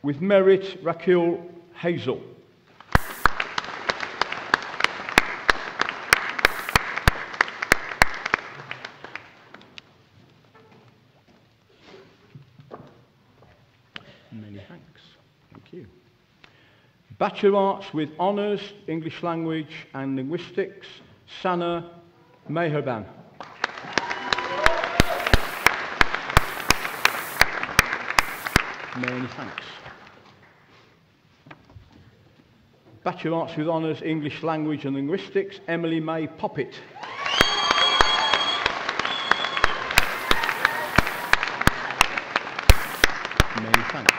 With merit, Raquel Hazel. Many thanks. Thank you. Bachelor of Arts with Honours, English Language and Linguistics, Sana Meherban. Many thanks. Bachelor of Arts with Honours, English Language and Linguistics, Emily May Poppet. Many thanks.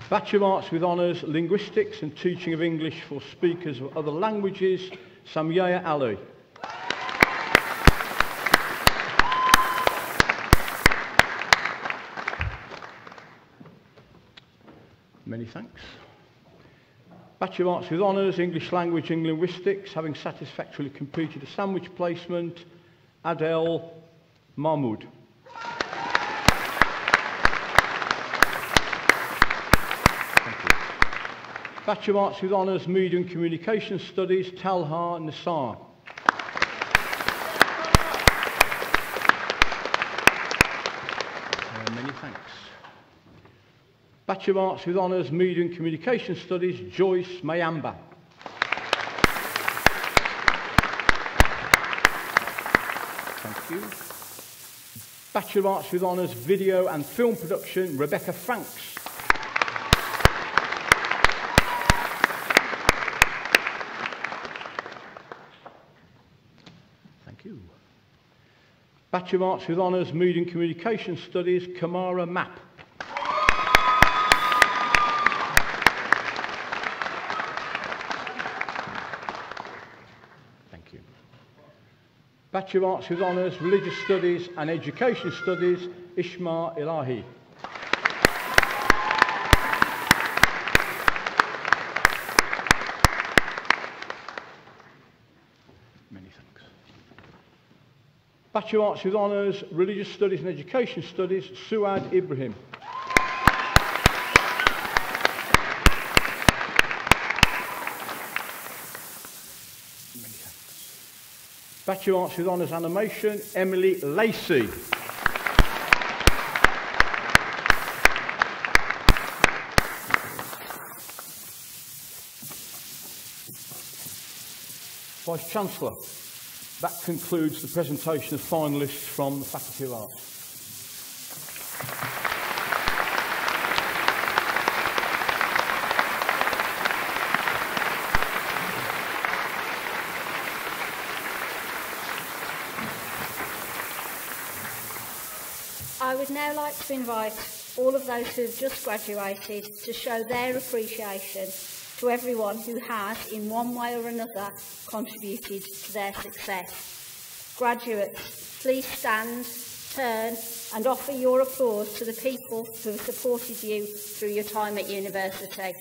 Bachelor of Arts with Honours, Linguistics and Teaching of English for Speakers of Other Languages, Samyaya Ali. Many thanks. Bachelor of Arts with Honours, English Language and Linguistics, having satisfactorily completed a sandwich placement, Adele Mahmood. Bachelor of Arts with Honours, Media and Communication Studies, Talha Nassar. Many thanks. Bachelor of Arts with Honours, Media and Communication Studies, Joyce Mayamba. Thank you. Bachelor of Arts with Honours, Video and Film Production, Rebecca Franks. Bachelor of Arts with Honours, Media and Communication Studies, Kamara Mapp. Thank you. Bachelor of Arts with Honours, Religious Studies and Education Studies, Ishma Ilahi. Bachelor of Arts with Honours, Religious Studies and Education Studies, Suad Ibrahim. Bachelor of Arts with Honours, Animation, Emily Lacey. Vice-chancellor. That concludes the presentation of finalists from the Faculty of Arts. I would now like to invite all of those who have just graduated to show their appreciation to everyone who has, in one way or another, contributed to their success. Graduates, please stand, turn and offer your applause to the people who have supported you through your time at university.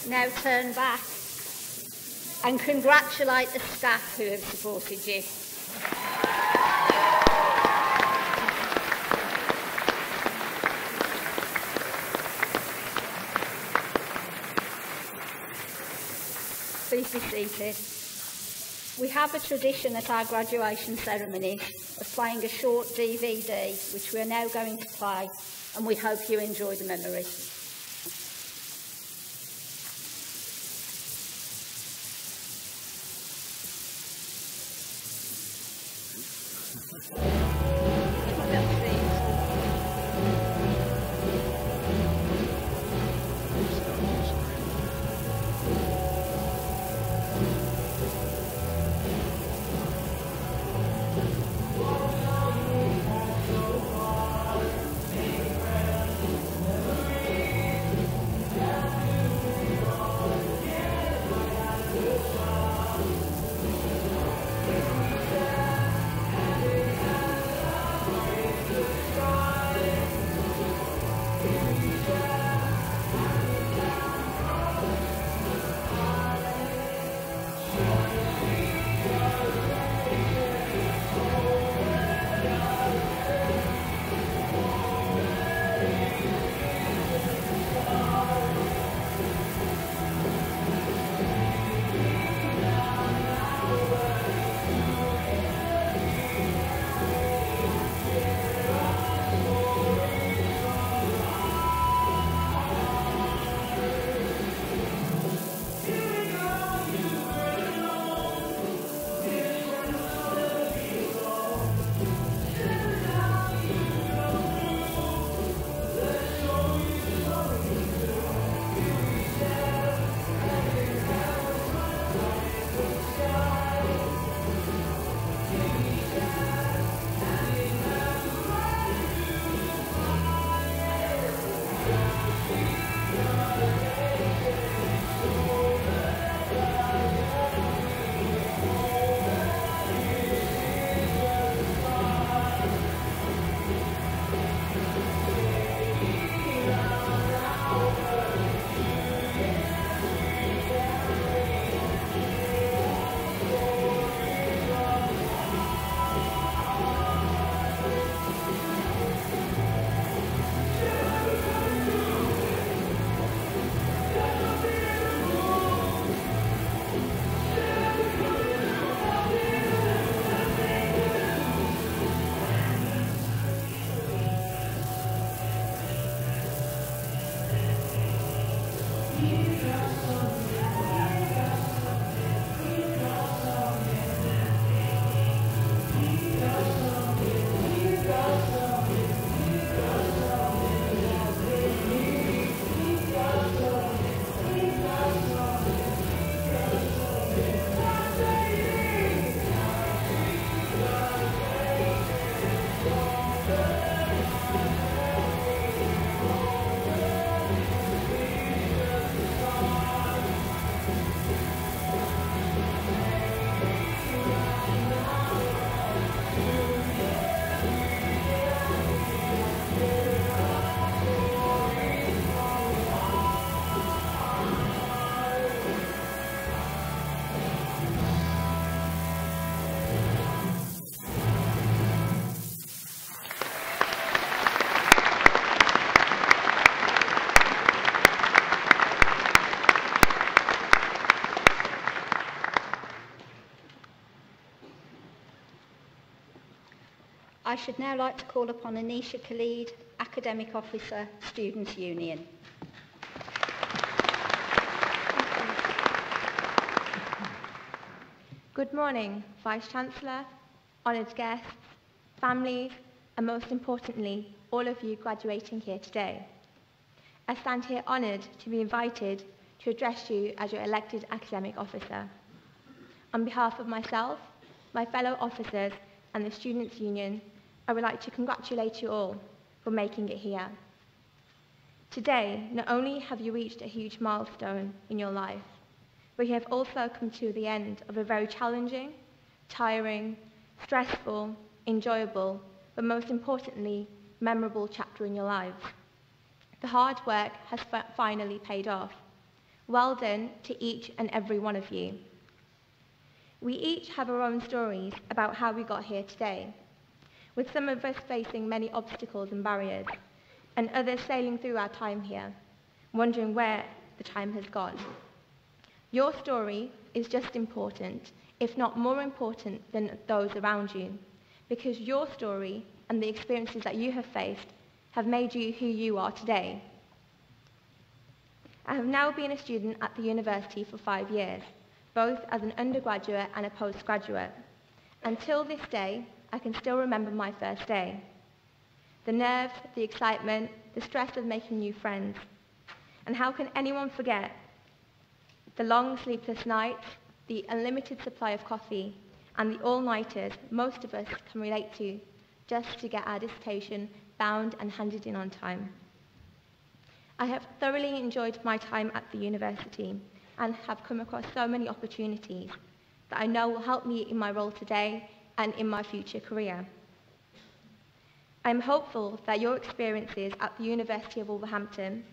now turn back and congratulate the staff who have supported you. Please be seated. We have a tradition at our graduation ceremonies of playing a short DVD, which we are now going to play, and we hope you enjoy the memory. I should now like to call upon Anisha Khalid, Academic Officer, Students' Union. Good morning, Vice-chancellor, honoured guests, families, and most importantly, all of you graduating here today. I stand here honoured to be invited to address you as your elected academic officer. On behalf of myself, my fellow officers, and the Students' Union, I would like to congratulate you all for making it here. Today, not only have you reached a huge milestone in your life, but you have also come to the end of a very challenging, tiring, stressful, enjoyable, but most importantly, memorable chapter in your lives. The hard work has finally paid off. Well done to each and every one of you. We each have our own stories about how we got here today, with some of us facing many obstacles and barriers, and others sailing through our time here, wondering where the time has gone. Your story is just important, if not more important than those around you, because your story and the experiences that you have faced have made you who you are today. I have now been a student at the university for 5 years, both as an undergraduate and a postgraduate. Until this day, I can still remember my first day. The nerves, the excitement, the stress of making new friends. And how can anyone forget the long sleepless nights, the unlimited supply of coffee, and the all-nighters most of us can relate to just to get our dissertation bound and handed in on time. I have thoroughly enjoyed my time at the university and have come across so many opportunities that I know will help me in my role today and in my future career. I am hopeful that your experiences at the University of Wolverhampton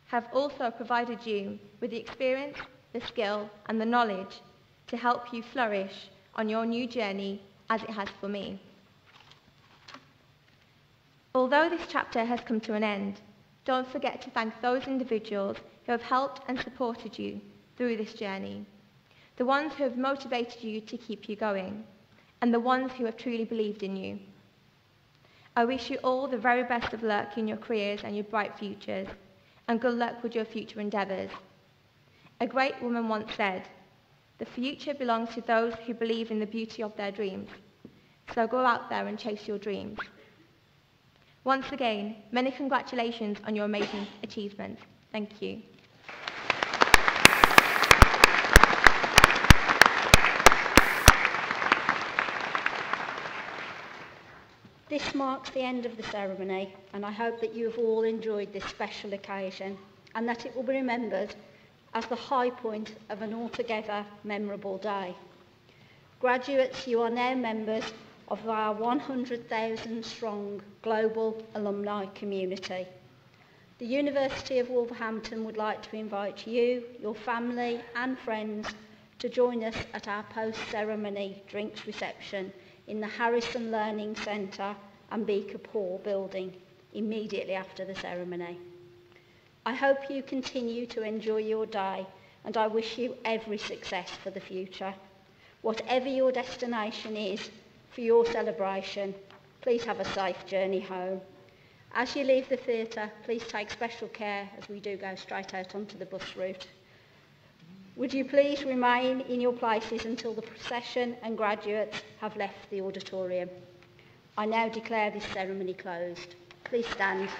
have also provided you with the experience, the skill and the knowledge to help you flourish on your new journey as it has for me. Although this chapter has come to an end, don't forget to thank those individuals who have helped and supported you through this journey, the ones who have motivated you to keep you going, and the ones who have truly believed in you. I wish you all the very best of luck in your careers and your bright futures, and good luck with your future endeavours. A great woman once said, "The future belongs to those who believe in the beauty of their dreams. So go out there and chase your dreams." Once again, many congratulations on your amazing achievements. Thank you. This marks the end of the ceremony, and I hope that you have all enjoyed this special occasion and that it will be remembered as the high point of an altogether memorable day. Graduates, you are now members of our 100,000 strong global alumni community. The University of Wolverhampton would like to invite you, your family and friends to join us at our post-ceremony drinks reception in the Harrison Learning Centre and Beaker Hall building immediately after the ceremony. I hope you continue to enjoy your day and I wish you every success for the future. Whatever your destination is for your celebration, please have a safe journey home. As you leave the theatre, please take special care as we do go straight out onto the bus route. Would you please remain in your places until the procession and graduates have left the auditorium. I now declare this ceremony closed. Please stand.